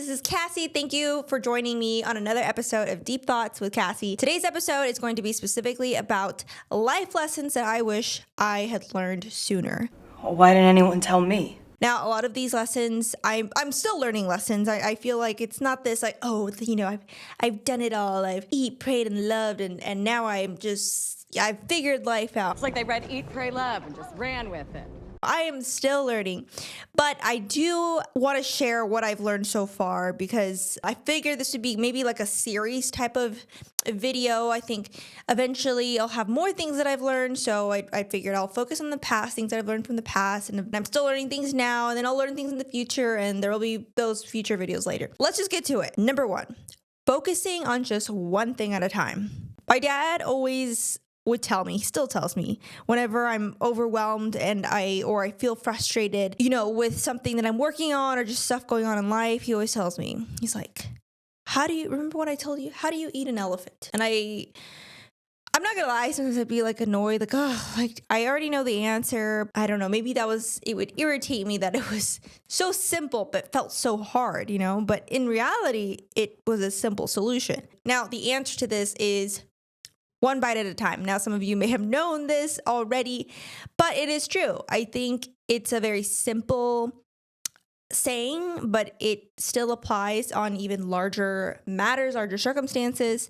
this is Cassie. Thank you for joining me on another episode of Deep Thoughts with Cassie. Today's episode is going to be specifically about life lessons that I wish I had learned sooner. Why didn't anyone tell me? Now, a lot of these lessons, I'm still learning lessons. I feel like it's not this like, oh, I've done it all. I've eat, prayed, and loved, and now I've figured life out. It's like they read Eat, Pray, Love and just ran with it. I am still learning, but I do want to share what I've learned so far because I figured this would be maybe like a series type of video. I think eventually I'll have more things that I've learned, so I figured I'll focus on the past, things that I've learned from the past, and I'm still learning things now, and then I'll learn things in the future, and there will be those future videos later. Let's just get to it. Number one, focusing on just one thing at a time. My dad always would tell me, he still tells me, whenever I'm overwhelmed and I feel frustrated, with something that I'm working on or just stuff going on in life, he always tells me, he's like, remember what I told you? How do you eat an elephant? And I'm not gonna lie, sometimes I'd be like annoyed, like, oh, like I already know the answer. I don't know, maybe it would irritate me that it was so simple but felt so hard, but in reality, it was a simple solution. Now, the answer to this is one bite at a time. Now, some of you may have known this already, but it is true. I think it's a very simple saying, but it still applies on even larger matters, larger circumstances.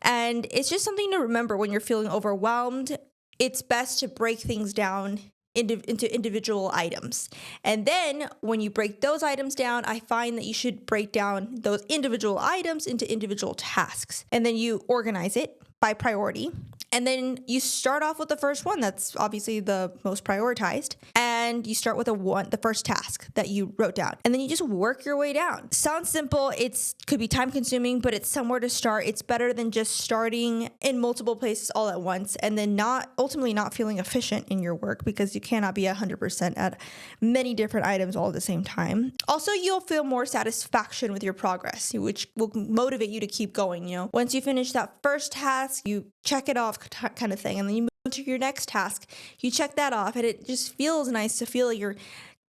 And it's just something to remember when you're feeling overwhelmed. It's best to break things down into individual items. And then when you break those items down, I find that you should break down those individual items into individual tasks. And then you organize it by priority. And then you start off with the first one that's obviously the most prioritized. And you start with the first task that you wrote down. And then you just work your way down. Sounds simple. It could be time consuming, but it's somewhere to start. It's better than just starting in multiple places all at once and then ultimately not feeling efficient in your work because you cannot be 100% at many different items all at the same time. Also, you'll feel more satisfaction with your progress, which will motivate you to keep going. Once you finish that first task, you check it off kind of thing. And then you move to your next task, you check that off, and it just feels nice to feel like you're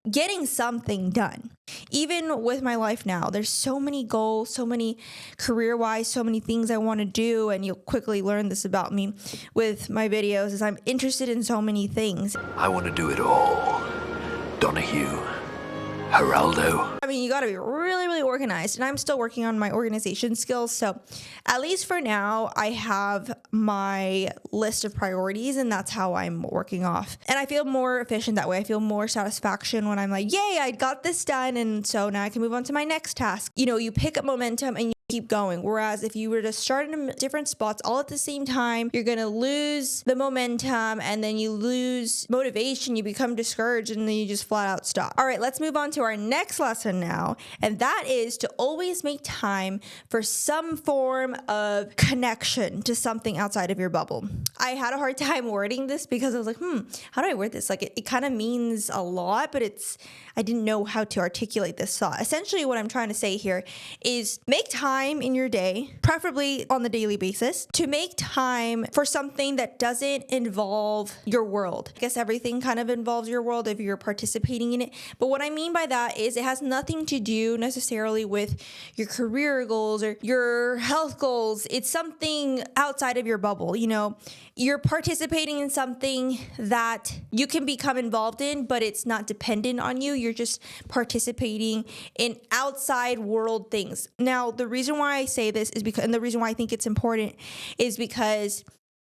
getting something done. Even with my life now, there's so many goals, so many career-wise, so many things I want to do, and you'll quickly learn this about me with my videos, is I'm interested in so many things. I want to do it all. Donahue. Geraldo. I mean, you got to be really, really organized, and I'm still working on my organization skills. So at least for now, I have my list of priorities, and that's how I'm working off. And I feel more efficient that way. I feel more satisfaction when I'm like, yay, I got this done. And so now I can move on to my next task. You pick up momentum and you keep going. Whereas if you were to start in different spots all at the same time, you're going to lose the momentum and then you lose motivation. You become discouraged and then you just flat out stop. All right, let's move on to our next lesson now. And that is to always make time for some form of connection to something outside of your bubble. I had a hard time wording this because I was like, how do I word this? Like it kind of means a lot, but I didn't know how to articulate this thought. Essentially what I'm trying to say here is make time in your day, preferably on the daily basis, to make time for something that doesn't involve your world. I guess everything kind of involves your world if you're participating in it. But what I mean by that is it has nothing to do necessarily with your career goals or your health goals. It's something outside of your bubble. You're participating in something that you can become involved in, but it's not dependent on you. You're just participating in outside world things. Now, the reason why I say this is and the reason why I think it's important is because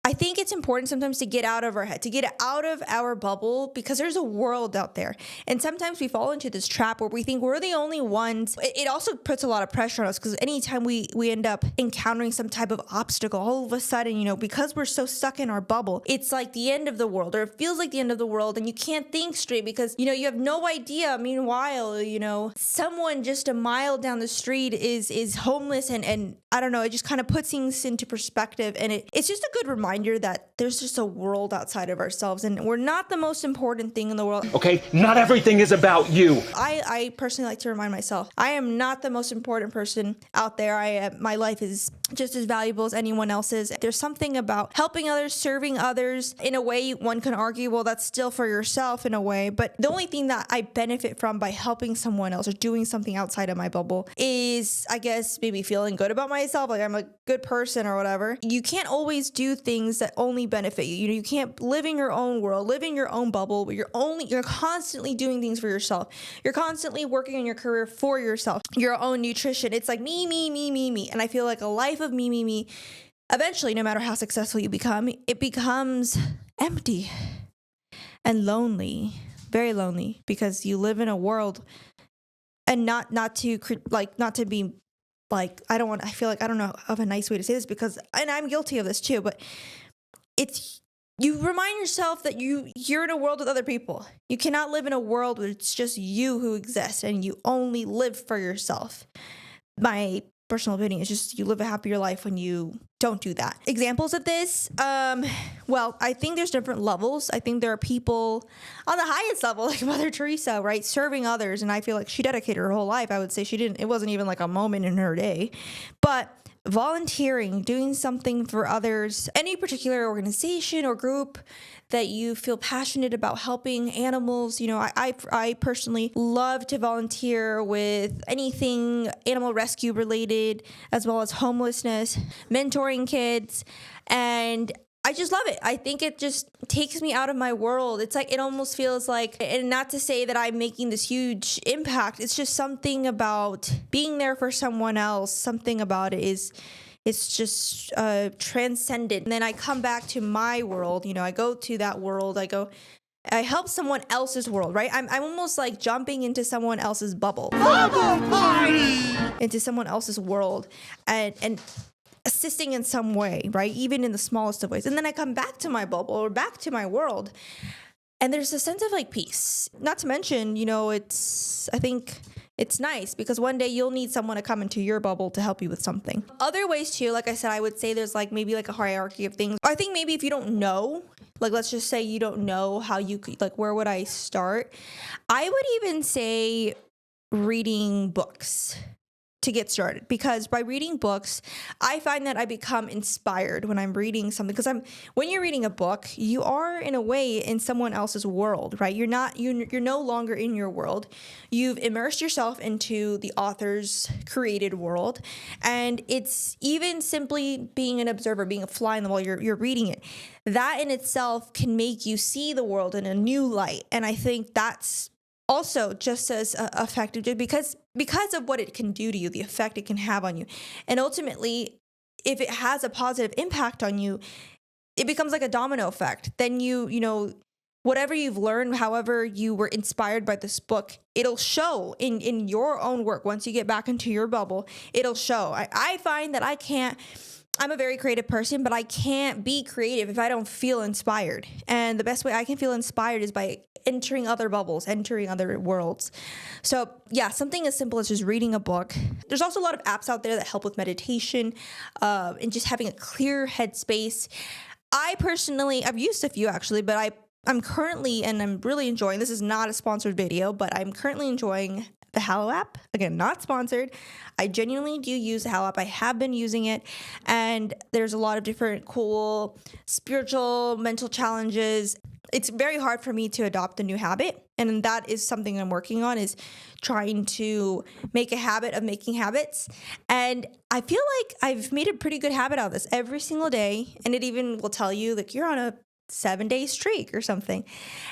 I think it's important sometimes to get out of our head, to get out of our bubble, because there's a world out there. And sometimes we fall into this trap where we think we're the only ones. It also puts a lot of pressure on us because anytime we end up encountering some type of obstacle, all of a sudden, because we're so stuck in our bubble, it's like the end of the world, or it feels like the end of the world, and you can't think straight because, you have no idea. Meanwhile, someone just a mile down the street is homeless and I don't know, it just kind of puts things into perspective, and it's just a good reminder reminder that there's just a world outside of ourselves and we're not the most important thing in the world. Okay, not everything is about you. I personally like to remind myself, I am not the most important person out there. My life is just as valuable as anyone else's. There's something about helping others, serving others. In a way, one can argue, well, that's still for yourself in a way. But the only thing that I benefit from by helping someone else or doing something outside of my bubble is, I guess, maybe feeling good about myself, like I'm a good person or whatever. You can't always do things that only benefit you. You can't live in your own world, live in your own bubble, but you're constantly doing things for yourself. You're constantly working on your career for yourself, your own nutrition. It's like me, me, me, me, me. And I feel like a life of me, me, me, eventually, no matter how successful you become, it becomes empty and lonely, very lonely, because you live in a world and not to be like, I don't know of a nice way to say this because, and I'm guilty of this too, but you remind yourself that you're in a world with other people. You cannot live in a world where it's just you who exists and you only live for yourself. My personal opinion is just you live a happier life when you don't do that. Examples of this, well, I think there's different levels. I think there are people on the highest level, like Mother Teresa, right, serving others, and I feel like she dedicated her whole life. I would say it wasn't even like a moment in her day, but volunteering, doing something for others, any particular organization or group that you feel passionate about, helping animals. You know, I personally love to volunteer with anything animal rescue related, as well as homelessness, mentoring kids, and I just love it. I think it just takes me out of my world. It's like, it almost feels like, and not to say that I'm making this huge impact, it's just something about being there for someone else. Something about it it's just transcendent. And then I come back to my world, you know, I go to that world, I help someone else's world, right? I'm almost like jumping into someone else's bubble. Bubble party! Into someone else's world and assisting in some way, right? Even in the smallest of ways. And then I come back to my bubble or back to my world. And there's a sense of like peace. Not to mention, you know, I think it's nice because one day you'll need someone to come into your bubble to help you with something. Other ways too, like I said, I would say there's like maybe like a hierarchy of things. I think maybe if you don't know, like let's just say you don't know how you could, like where would I start? I would even say reading books to get started, because by reading books, I find that I become inspired when I'm reading something. Because when you're reading a book, you are in a way in someone else's world, right? You're no longer in your world. You've immersed yourself into the author's created world, and it's even simply being an observer, being a fly in the wall. You're reading it. That in itself can make you see the world in a new light, and I think that's also just as effective because of what it can do to you, the effect it can have on you. And ultimately, if it has a positive impact on you, it becomes like a domino effect. Then you know, whatever you've learned, however you were inspired by this book, it'll show in your own work. Once you get back into your bubble, it'll show. I find that I'm a very creative person, but I can't be creative if I don't feel inspired. And the best way I can feel inspired is by entering other bubbles, entering other worlds. So yeah, something as simple as just reading a book. There's also a lot of apps out there that help with meditation and just having a clear headspace. I personally, I've used a few actually, but I'm currently, and I'm really enjoying, this is not a sponsored video, but I'm currently enjoying the Hallow app. Again, not sponsored. I genuinely do use the Hallow app. I have been using it, and there's a lot of different cool spiritual, mental challenges. It's very hard for me to adopt a new habit, and that is something I'm working on, is trying to make a habit of making habits. And I feel like I've made a pretty good habit out of this every single day, and it even will tell you like you're on a 7-day streak or something.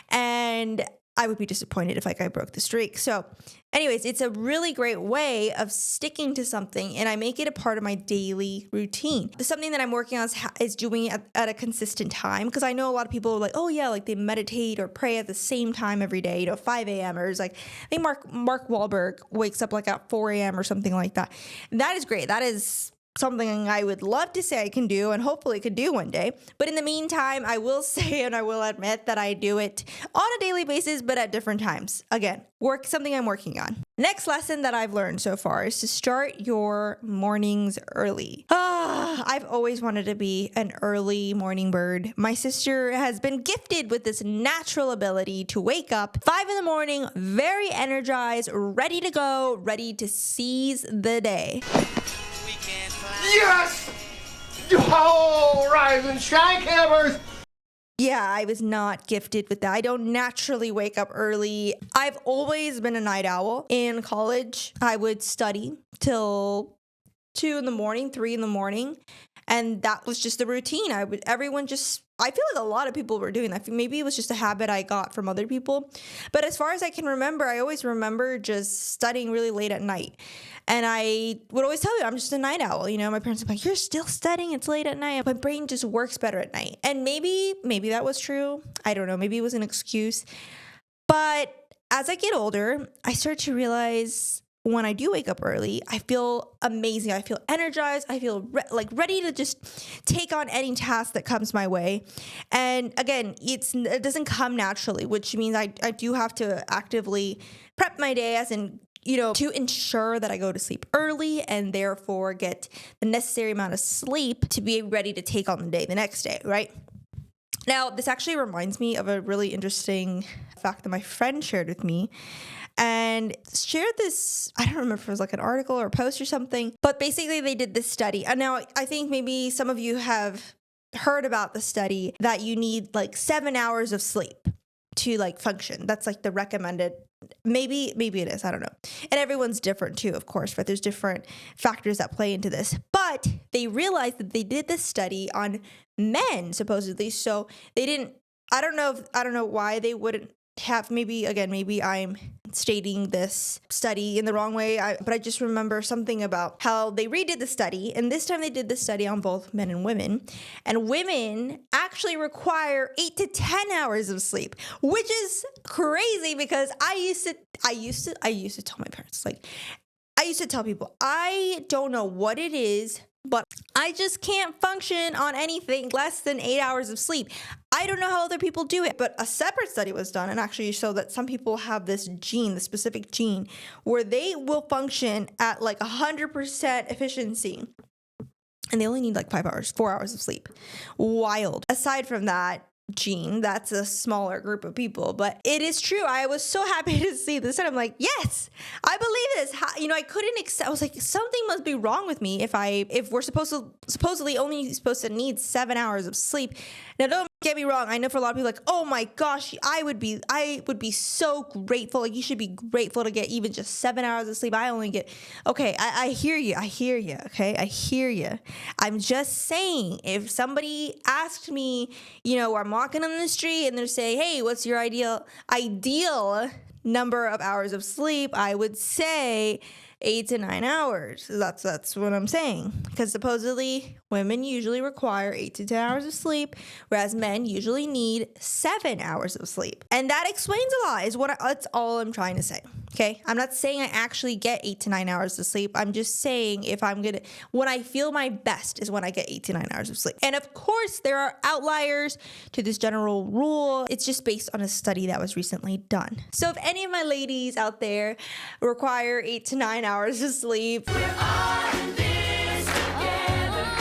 And I would be disappointed if I broke the streak. So anyways, it's a really great way of sticking to something, and I make it a part of my daily routine. Something that I'm working on is doing it at a consistent time, because I know a lot of people are like, oh yeah, like they meditate or pray at the same time every day, 5 a.m. or it's like, I think Mark Wahlberg wakes up like at 4 a.m. or something like that. And that is great. That is something I would love to say I can do and hopefully could do one day. But in the meantime, I will say and I will admit that I do it on a daily basis, but at different times. Again, something I'm working on. Next lesson that I've learned so far is to start your mornings early. I've always wanted to be an early morning bird. My sister has been gifted with this natural ability to wake up 5 in the morning, very energized, ready to go, ready to seize the day. Yes! Oh, rise and shine, campers! Yeah, I was not gifted with that. I don't naturally wake up early. I've always been a night owl. In college, I would study till 2 in the morning, 3 in the morning. And that was just the routine. I feel like a lot of people were doing that. Maybe it was just a habit I got from other people. But as far as I can remember, I always remember just studying really late at night. And I would always tell you, I'm just a night owl. You know, my parents were like, you're still studying. It's late at night. My brain just works better at night. And maybe that was true. I don't know. Maybe it was an excuse. But as I get older, I start to realize when I do wake up early, I feel amazing. I feel energized. I feel ready to just take on any task that comes my way. And again, it doesn't come naturally, which means I do have to actively prep my day, as in, you know, to ensure that I go to sleep early and therefore get the necessary amount of sleep to be ready to take on the day the next day, right? Now, this actually reminds me of a really interesting fact that my friend shared with me. And shared this, I don't remember if it was like an article or a post or something, but basically they did this study. And now I think maybe some of you have heard about the study that you need like 7 hours of sleep to like function. That's like the recommended. Maybe it is, I don't know. And everyone's different too, of course, but there's different factors that play into this. But they realized that they did this study on men, supposedly. So they didn't, I don't know why they wouldn't have, maybe I'm stating this study in the wrong way, but I just remember something about how they redid the study, and this time they did the study on both men and women actually require 8 to 10 hours of sleep, which is crazy because I used to tell my parents, like, I used to tell people, I don't know what it is, but I just can't function on anything less than 8 hours of sleep. I don't know how other people do it, but a separate study was done and actually showed that some people have this gene, the specific gene, where they will function at like 100% efficiency. And they only need like 4 hours of sleep. Wild. Aside from that gene, that's a smaller group of people, but it is true. I was so happy to see this, and I'm like, yes, I believe this. I couldn't accept. I was like, something must be wrong with me if we're supposedly only supposed to need 7 hours of sleep. Now, don't get me wrong. I know for a lot of people, like, oh my gosh, I would be so grateful. Like, you should be grateful to get even just 7 hours of sleep. I only get, okay, I hear you. Okay, I hear you. I'm just saying, if somebody asked me, or I'm walking on the street and they're saying, hey, what's your ideal number of hours of sleep? I would say 8 to 9 hours. That's what I'm saying. Because supposedly women usually require 8 to 10 hours of sleep, whereas men usually need 7 hours of sleep. And that explains a lot, that's all I'm trying to say. Okay? I'm not saying I actually get 8 to 9 hours of sleep. I'm just saying when I feel my best is when I get 8 to 9 hours of sleep. And of course, there are outliers to this general rule. It's just based on a study that was recently done. So if any of my ladies out there require 8 to 9 hours of sleep,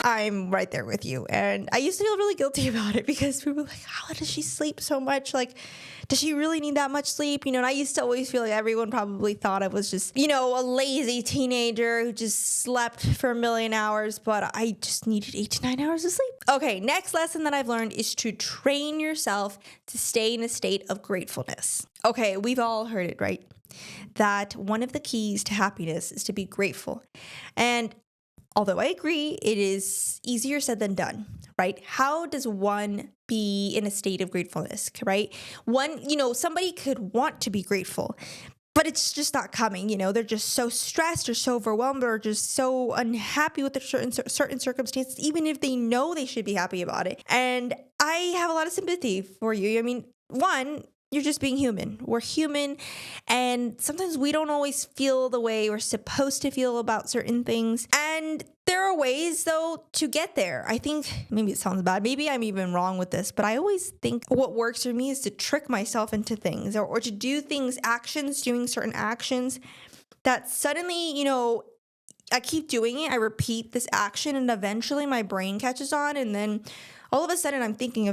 I'm right there with you. And I used to feel really guilty about it because people were like, how does she sleep so much? Like, does she really need that much sleep? And I used to always feel like everyone probably thought I was just, a lazy teenager who just slept for a million hours, but I just needed 8 to 9 hours of sleep. Okay, next lesson that I've learned is to train yourself to stay in a state of gratefulness. Okay, we've all heard it, right? That one of the keys to happiness is to be grateful. And although I agree, it is easier said than done, right? How does one be in a state of gratefulness, right? Somebody could want to be grateful, but it's just not coming. They're just so stressed or so overwhelmed or just so unhappy with certain circumstances, even if they know they should be happy about it. And I have a lot of sympathy for you. I mean, one, you're just being human. We're human, and sometimes we don't always feel the way we're supposed to feel about certain things. And there are ways, though, to get there. I think, maybe it sounds bad, maybe I'm even wrong with this, but I always think what works for me is to trick myself into things or to do doing certain actions that suddenly, I keep doing it. I repeat this action and eventually my brain catches on. And then all of a sudden I'm thinking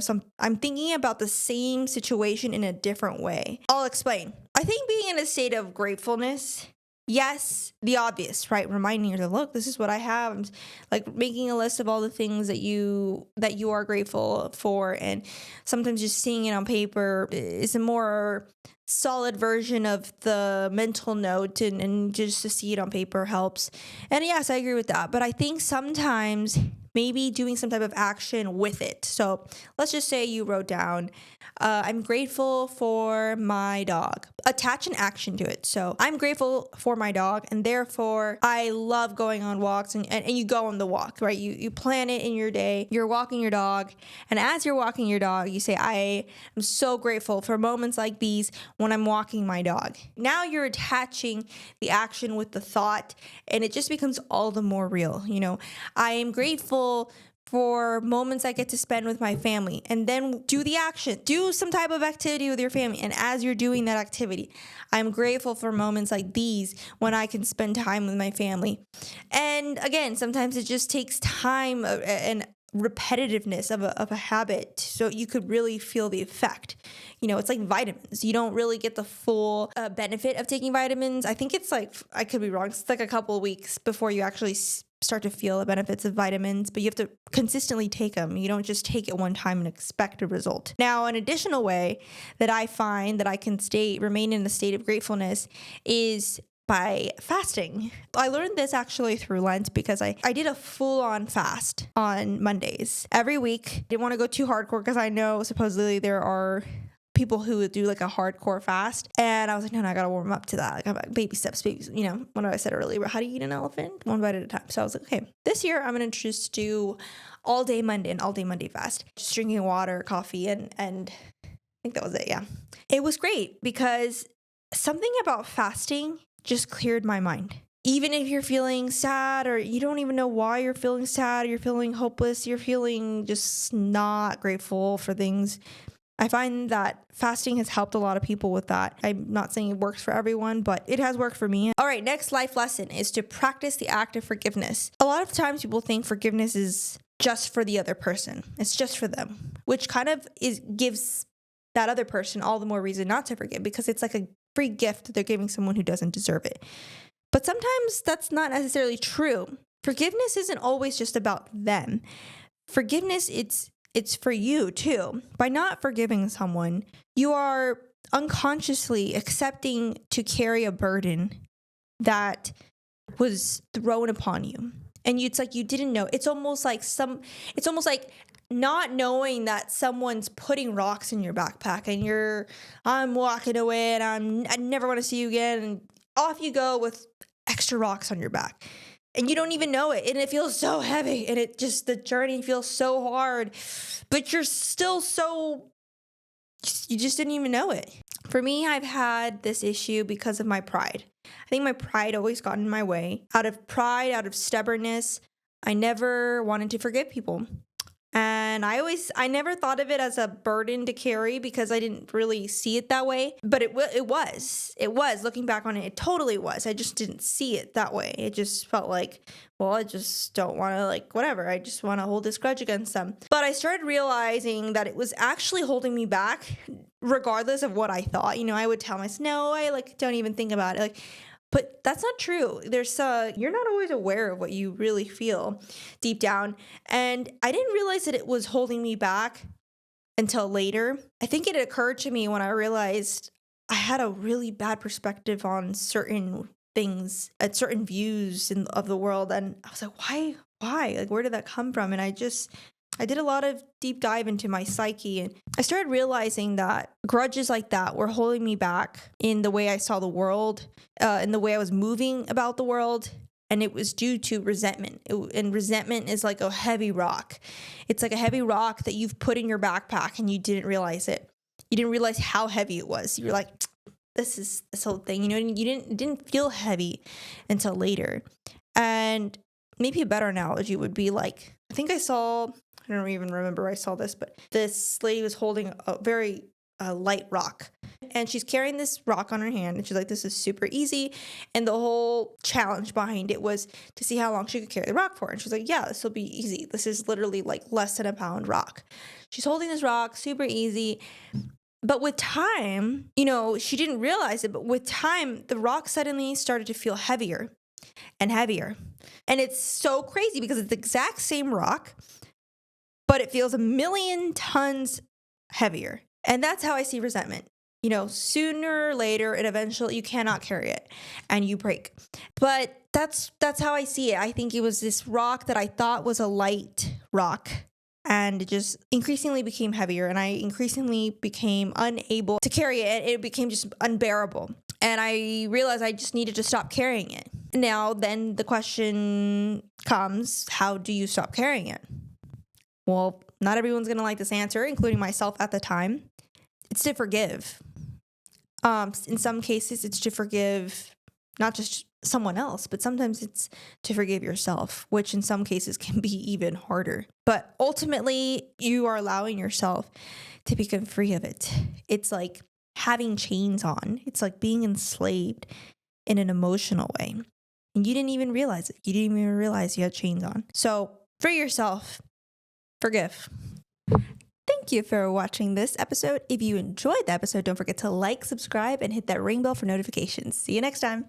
about the same situation in a different way. I'll explain. I think being in a state of gratefulness, yes, the obvious, right? Reminding yourself, look, this is what I have. I'm like making a list of all the things that you are grateful for. And sometimes just seeing it on paper is a more solid version of the mental note, and just to see it on paper helps. And yes, I agree with that. But I think sometimes maybe doing some type of action with it. So let's just say you wrote down, I'm grateful for my dog. Attach an action to it. So I'm grateful for my dog, and therefore I love going on walks, and you go on the walk, right? You plan it in your day. You're walking your dog, and as you're walking your dog, you say, I am so grateful for moments like these when I'm walking my dog. Now you're attaching the action with the thought, and it just becomes all the more real. I am grateful for moments I get to spend with my family, and then do the action, do some type of activity with your family. And as you're doing that activity, I'm grateful for moments like these when I can spend time with my family. And again, sometimes it just takes time and repetitiveness of a habit so you could really feel the effect. It's like vitamins. You don't really get the full benefit of taking vitamins. I think it's like, I could be wrong, it's like a couple of weeks before you actually start to feel the benefits of vitamins, but you have to consistently take them. You don't just take it one time and expect a result. Now, an additional way that I find that I can remain in a state of gratefulness is by fasting. I learned this actually through Lent because I did a full-on fast on Mondays every week. Didn't want to go too hardcore because I know supposedly there are people who would do like a hardcore fast, and I was like, no, I gotta warm up to that. Like, I'm like, baby steps, what I said earlier, how do you eat an elephant? One bite at a time. So I was like, okay, this year I'm gonna just do all day Monday fast, just drinking water, coffee, and I think that was it. Yeah, it was great because something about fasting just cleared my mind. Even if you're feeling sad, or you don't even know why you're feeling sad, you're feeling hopeless, you're feeling just not grateful for things, I find that fasting has helped a lot of people with that. I'm not saying it works for everyone, but it has worked for me. All right, next life lesson is to practice the act of forgiveness. A lot of times people think forgiveness is just for the other person. It's just for them, which kind of gives that other person all the more reason not to forgive, because it's like a free gift that they're giving someone who doesn't deserve it. But sometimes that's not necessarily true. Forgiveness isn't always just about them. Forgiveness, it's for you too. By not forgiving someone, you are unconsciously accepting to carry a burden that was thrown upon you. And it's like you didn't know. It's almost like not knowing that someone's putting rocks in your backpack, and I'm walking away, and I never want to see you again, and off you go with extra rocks on your back. And you don't even know it. And it feels so heavy. And the journey feels so hard. But you're still you just didn't even know it. For me, I've had this issue because of my pride. I think my pride always got in my way. Out of pride, out of stubbornness, I never wanted to forgive people. And I never thought of it as a burden to carry because I didn't really see it that way. But it was looking back on it, it totally was. I just didn't see it that way. It just felt like, well, I just don't want to, whatever. I just want to hold this grudge against them. But I started realizing that it was actually holding me back, regardless of what I thought. I would tell myself, no, I don't even think about it. But that's not true. You're not always aware of what you really feel deep down. And I didn't realize that it was holding me back until later. I think it occurred to me when I realized I had a really bad perspective on certain things, at certain views of the world. And I was like, why? Where did that come from? And I did a lot of deep dive into my psyche, and I started realizing that grudges like that were holding me back in the way I saw the world, in the way I was moving about the world. And it was due to resentment. And resentment is like a heavy rock. It's like a heavy rock that you've put in your backpack and you didn't realize it. You didn't realize how heavy it was. You're like, this whole thing, you didn't feel heavy until later. And maybe a better analogy would be I think I don't even remember where I saw this, but this lady was holding a very light rock, And she's carrying this rock on her hand, and she's like, this is super easy. And the whole challenge behind it was to see how long she could carry the rock for. And she's like, yeah, this will be easy. This is literally like less than a pound rock. She's holding this rock, super easy. But with time, she didn't realize it, but with time, the rock suddenly started to feel heavier and heavier. And it's so crazy because it's the exact same rock, but it feels 1,000,000 tons heavier. And that's how I see resentment. Sooner or later, and eventually you cannot carry it and you break. But that's how I see it. I think it was this rock that I thought was a light rock, and it just increasingly became heavier, and I increasingly became unable to carry it. It became just unbearable. And I realized I just needed to stop carrying it. Now, then the question comes, how do you stop carrying it? Well, not everyone's going to like this answer, including myself at the time. It's to forgive. In some cases, it's to forgive not just someone else, but sometimes it's to forgive yourself, which in some cases can be even harder. But ultimately, you are allowing yourself to become free of it. It's like having chains on. It's like being enslaved in an emotional way. And you didn't even realize it. You didn't even realize you had chains on. So free yourself. Forgive. Thank you for watching this episode. If you enjoyed the episode, don't forget to like, subscribe, and hit that ring bell for notifications. See you next time.